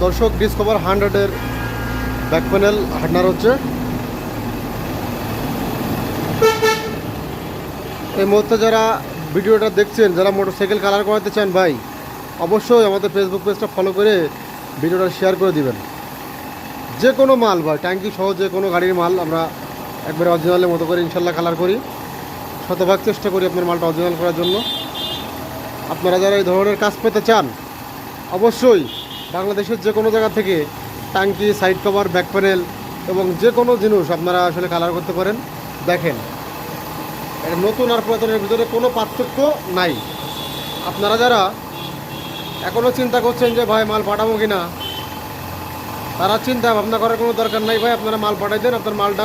দর্শক, discover 100-এর back panel hardener হচ্ছে। এই মুহূর্তে যারা ভিডিওটা দেখছেন, যারা মোটরসাইকেল কালার করাতে চান ভাই, অবশ্যই আমাদের ফেসবুক পেজটা ফলো করে ভিডিওটা শেয়ার করে দিবেন। যে কোনো মাল ভাই, ট্যাঙ্কি সহ যে কোনো গাড়ির মাল আমরা একবারে অরিজিনালের মতো করে ইনশাল্লাহ কালার করি। শতভাগ চেষ্টা করি আপনার মালটা অরিজিনাল করার জন্য। আপনারা যারা এই ধরনের কাজ পেতে চান, অবশ্যই বাংলাদেশের যে কোনো জায়গা থেকে ট্যাঙ্কি, সাইড কভার, ব্যাক প্যানেল এবং যে কোনো জিনিস আপনারা আসলে কালার করতে পারেন। দেখেন, এটা নতুন আর পুরাতনের ভিতরে কোনো পার্থক্য নাই। আপনারা যারা এখনও চিন্তা করছেন যে ভাই মাল পাঠাবো কি না, তারা চিন্তা ভাবনা করার কোনো দরকার নাই ভাই। আপনারা মাল পাঠাই দেন, আপনার মালটা